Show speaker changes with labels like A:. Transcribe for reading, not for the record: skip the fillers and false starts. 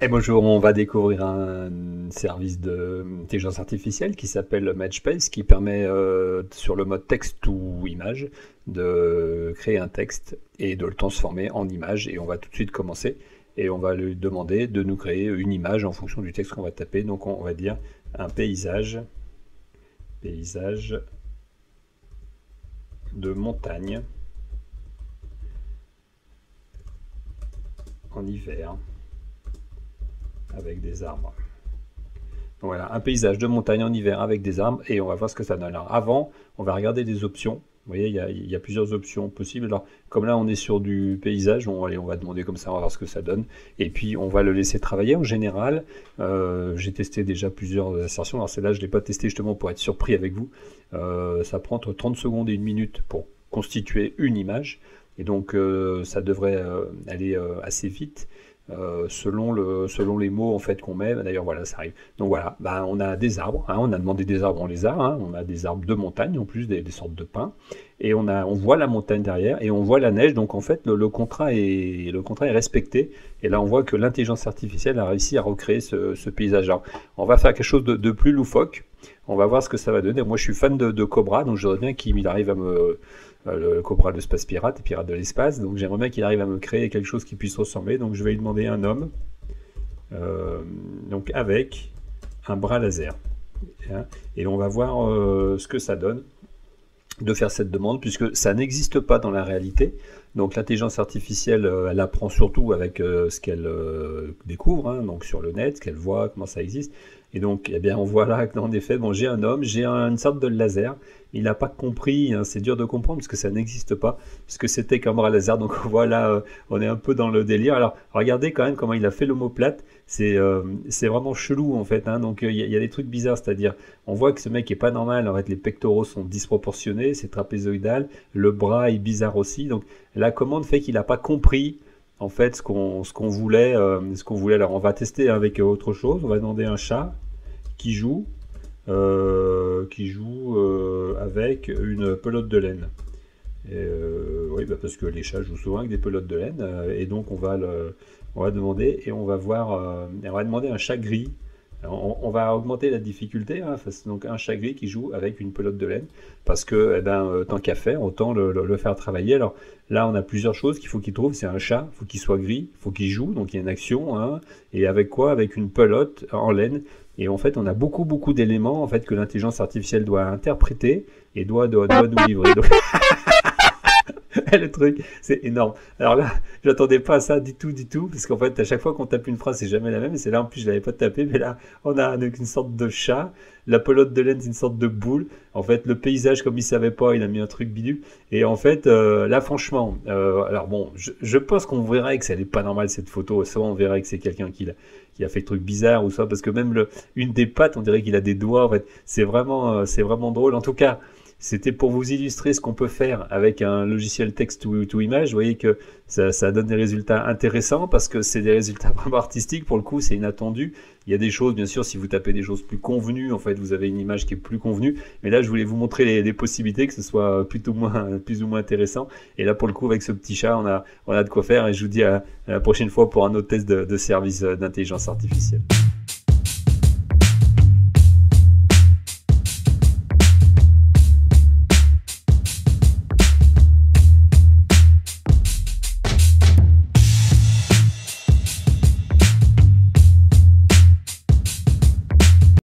A: Et bonjour, on va découvrir un service d'intelligence artificielle qui s'appelle MatchSpace, qui permet sur le mode texte ou image de créer un texte et de le transformer en image. Et on va tout de suite commencer et on va lui demander de nous créer une image en fonction du texte qu'on va taper. Donc on va dire un paysage de montagne en hiver avec des arbres. Donc voilà, un paysage de montagne en hiver avec des arbres et on va voir ce que ça donne. Alors avant, on va regarder des options. Vous voyez, il y a plusieurs options possibles. Alors, comme là, on est sur du paysage, on va demander comme ça, on va voir ce que ça donne. Et puis, on va le laisser travailler. En général, j'ai testé déjà plusieurs assertions. Alors, celle-là, je ne l'ai pas testé justement pour être surpris avec vous. Ça prend entre 30 secondes et une minute pour constituer une image. Et donc, ça devrait aller assez vite. Selon les mots en fait qu'on met, d'ailleurs voilà ça arrive. Donc voilà, on a des arbres, hein, on a demandé des arbres, on les a, hein, on a des arbres de montagne en plus, des sortes de pins, et on voit la montagne derrière et on voit la neige, donc en fait le contrat est respecté, et là on voit que l'intelligence artificielle a réussi à recréer ce paysage. Alors, on va faire quelque chose de plus loufoque, on va voir ce que ça va donner. Moi je suis fan de Cobra, donc je voudrais bien qu'il arrive à me le Cobra de Space Pirate, Pirate de l'espace. Donc j'aimerais bien qu'il arrive à me créer quelque chose qui puisse ressembler. Donc je vais lui demander un homme, donc avec un bras laser. Et on va voir ce que ça donne de faire cette demande, puisque ça n'existe pas dans la réalité. Donc l'intelligence artificielle, elle apprend surtout avec ce qu'elle découvre, hein, donc sur le net, ce qu'elle voit, comment ça existe. Et donc, eh bien, on voit là qu'en effet, bon, j'ai un homme, j'ai une sorte de laser. Il n'a pas compris, hein, c'est dur de comprendre parce que ça n'existe pas, parce que c'était qu'un bras laser. Donc voilà, on est un peu dans le délire. Alors, regardez quand même comment il a fait l'omoplate. C'est vraiment chelou en fait. Hein. Donc il y a des trucs bizarres, c'est-à-dire, on voit que ce mec est pas normal. En fait, les pectoraux sont disproportionnés, c'est trapézoïdal. Le bras est bizarre aussi. Donc la commande fait qu'il n'a pas compris en fait ce qu'on voulait, Alors on va tester avec autre chose. On va demander un chat qui joue avec une pelote de laine. Oui, parce que les chats jouent souvent avec des pelotes de laine, et donc on va demander et on va demander un chat gris. On va augmenter la difficulté, hein, donc un chat gris qui joue avec une pelote de laine, parce que tant qu'à faire, autant le faire travailler. Alors là, on a plusieurs choses qu'il faut qu'il trouve. C'est un chat, il faut qu'il soit gris, il faut qu'il joue, donc il y a une action, hein, et avec quoi? Avec une pelote en laine. Et en fait, on a beaucoup d'éléments en fait que l'intelligence artificielle doit interpréter et doit nous livrer. Donc, le truc, c'est énorme. Alors là, j'attendais pas à ça du tout, parce qu'en fait, à chaque fois qu'on tape une phrase, c'est jamais la même. Et c'est là, en plus, je l'avais pas tapé, mais là, on a une sorte de chat. La pelote de laine, c'est une sorte de boule. En fait, le paysage, comme il savait pas, il a mis un truc bidule. Et en fait, là, franchement, alors bon, je pense qu'on verrait que ça n'est pas normal cette photo. Soit on verrait que c'est quelqu'un qui a fait des trucs bizarres, ou soit parce que même une des pattes, on dirait qu'il a des doigts. En fait, c'est vraiment drôle. En tout cas, c'était pour vous illustrer ce qu'on peut faire avec un logiciel texte to image. Vous voyez que ça donne des résultats intéressants parce que c'est des résultats vraiment artistiques. Pour le coup, c'est inattendu. Il y a des choses, bien sûr, si vous tapez des choses plus convenues, en fait, vous avez une image qui est plus convenue. Mais là, je voulais vous montrer les possibilités, que ce soit plus ou moins intéressant. Et là, pour le coup, avec ce petit chat, on a de quoi faire. Et je vous dis à la prochaine fois pour un autre test de service d'intelligence artificielle.